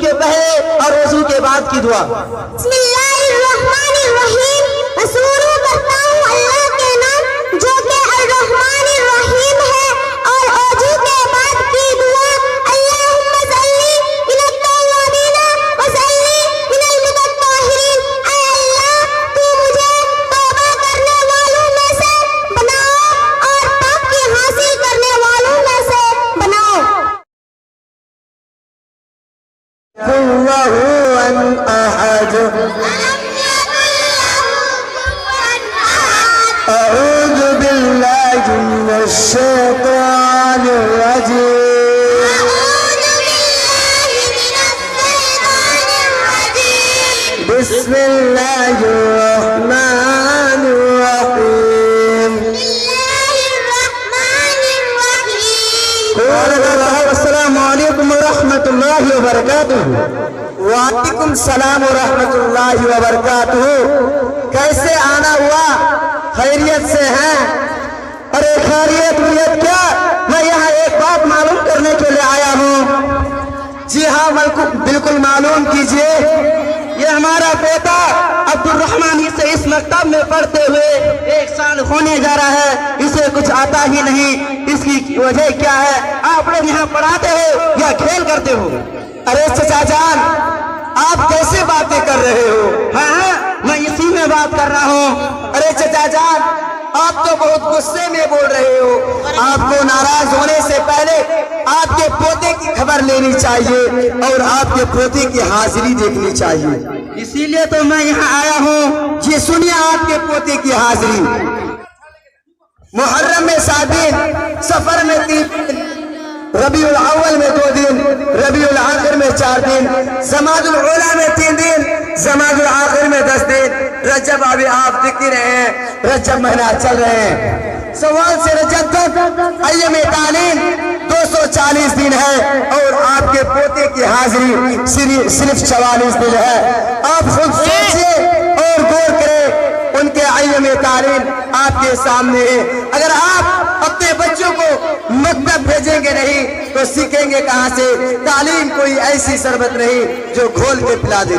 کے پہلے اور وضو کے بعد کی دعا۔ بسم اللہ الرحمن الرحیم، شروع کرتا ہوں اللہ کے نام جو کہ الرحمن الرحیم ہے، اور وضو کے بعد کی دعا اللہم صلی من التوابین و صلی من المتطہرین۔ اے اللہ تو مجھے توبہ کرنے والوں میں سے بناؤ اور پاکی حاصل کرنے والوں میں سے بناؤ۔ اللہ احد اعوذ باللہ من الشیطان الرجیم بسم اللہ الرحمن الرحیم۔ السلام علیکم ورحمۃ اللہ وبرکاتہ۔ وعلیکم السلام ورحمۃ اللہ وبرکاتہ۔ کیسے آنا ہوا؟ خیریت سے ہیں؟ ارے خیریت کیا، میں یہاں ایک بات معلوم کرنے کے لیے آیا ہوں۔ جی ہاں بالکل معلوم کیجئے، یہ ہمارا بیٹا عبد الرحمن اسے اس مکتب میں پڑھتے ہوئے 1 سال ہونے جا رہا ہے، اسے کچھ آتا ہی نہیں۔ اس کی وجہ کیا ہے؟ آپ لوگ یہاں پڑھاتے ہو یا کھیل کرتے ہو؟ ارے چچا جان، آپ کیسے باتیں کر رہے ہو؟ ہاں میں اسی میں بات کر رہا ہوں۔ ارے چچا جان، آپ تو بہت غصے میں بول رہے ہو۔ آپ کو ناراض ہونے سے پہلے آپ کے پوتے کی خبر لینی چاہیے اور آپ کے پوتے کی حاضری دیکھنی چاہیے، اسی لیے تو میں یہاں آیا ہوں۔ جی سنیے آپ کے پوتے کی حاضری۔ محرم میں 7 دن، سفر میں 3 دن، ربیع الاول میں 2 دن، ربیع الاخر میں 4 دن، جمادی الاولی میں 3 دن، جمادی الاخر میں 10 دن، رجب ابھی آپ دیکھ رہے ہیں، رجب مہینہ چل رہے ہیں۔ سوال سے رجب تک ایام تعلیم 240 دن ہے اور آپ کے پوتے کی حاضری صرف 44 دن ہے۔ آپ خود سوچئے اور غور کریں، ان کے ایام تعلیم آپ کے سامنے ہے۔ اگر آپ اپنے بچوں کو مکتب بھیجیں گے نہیں تو سیکھیں گے کہاں سے؟ تعلیم کوئی ایسی شربت نہیں جو گھول کے پلا دے۔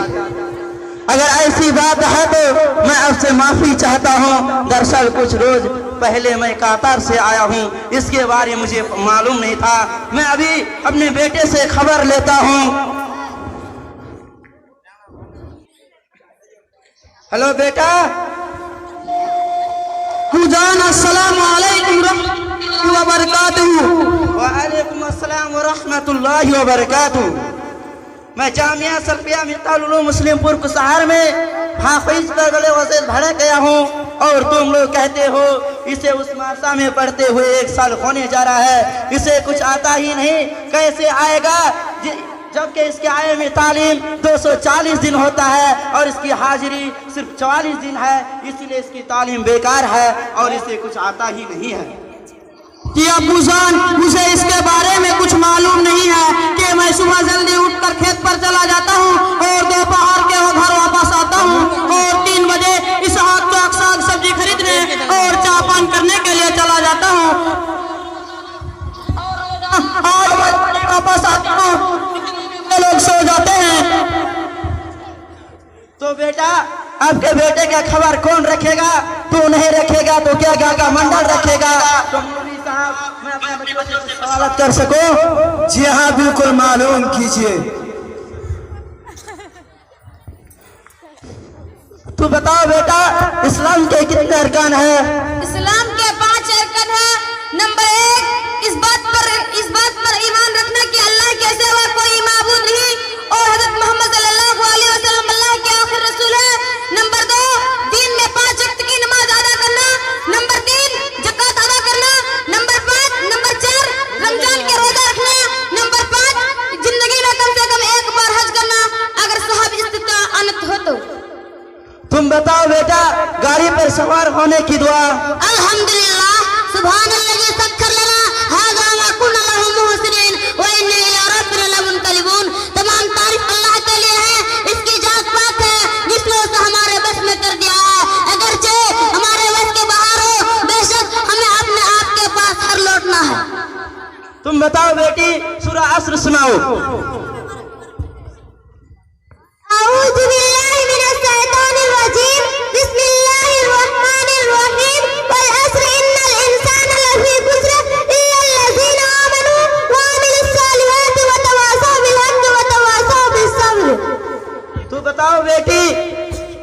اگر ایسی بات ہے تو میں آپ سے معافی چاہتا ہوں۔ دراصل کچھ روز پہلے میں قطر سے آیا ہوں، اس کے بارے میں مجھے معلوم نہیں تھا۔ میں ابھی اپنے بیٹے سے خبر لیتا ہوں۔ ہلو بیٹا جان، السلام علیکم ورحمۃ اللہ وبرکاتہ۔ وعلیکم السلام ورحمۃ اللہ وبرکاتہ۔ میں جامعہ سلفیہ مفتاح العلوم مسلم پور کسہار میں حافظ بغل وزیر بھڑا گیا ہوں، اور تم لوگ کہتے ہو اسے اس مدرسہ میں پڑھتے ہوئے 1 سال ہونے جا رہا ہے، اسے کچھ آتا ہی نہیں۔ کیسے آئے گا جبکہ اس کے ایام تعلیم 240 دن ہوتا ہے اور اس کی حاضری صرف 44 دن ہے، اسی لیے اس کی تعلیم بیکار ہے اور اسے کچھ آتا ہی نہیں ہے۔ کہ ابو جان، مجھے اس کے بارے میں کچھ معلوم نہیں ہے کہ میں صبح جلدی اٹھ کر کھیت پر چلا جاتا ہوں اور دوپہر کے گھر واپس آتا ہوں اور 3 بجے اسحاق چوک ساگ سبزی خریدنے اور چائے پان کرنے کے لیے چلا جاتا ہوں، اور واپس آتا ہوں، لوگ سو جاتے ہیں۔ تو بیٹا آپ کے بیٹے کا خبر کون رکھے گا؟ تو نہیں رکھے گا تو کیا کا منڈل رکھے گا؟ تو مولوی صاحب میں اپنے بچوں سے سوالات کر سکوں؟ جی ہاں بالکل معلوم کیجئے۔ تو بتاؤ بیٹا، اسلام کے کتنے ارکان ہیں؟ اسلام کے 5 ارکان ہیں۔ نمبر 1، اس بات پر ایمان رکھنا کہ اللہ کے سوا کوئی معبود نہیں اور حضرت محمد صلی اللہ علیہ وسلم اللہ کے آخر رسول ہے۔ نمبر 2، دین میں 5 وقت کی نماز ادا کرنا۔ نمبر 3، زکوٰۃ ادا کرنا۔ نمبر 4، رمضان کے روزہ رکھنا۔ نمبر 5، زندگی میں کم سے کم 1 بار حج کرنا اگر صاحب استطاعت ہو تو۔ تم بتاؤ بیٹا، گاڑی پر سوار ہونے کی دعا۔ الحمدللہ سبحان الذی سخر لنا ھذا ما كنا له محسنین وإنا إلی ربنا لمنقلبون۔ تمام تعریف اللہ کے لیے ہے، اس کی ذات پاک ہے جس نے اسے ہمارے بس میں کر دیا ہے، اگرچہ ہمارے بس کے باہر ہو، بے شک ہمیں اپنے آپ کے پاس ہر لوٹنا ہے۔ تم بتاؤ بیٹی، سورہ عصر سناؤ۔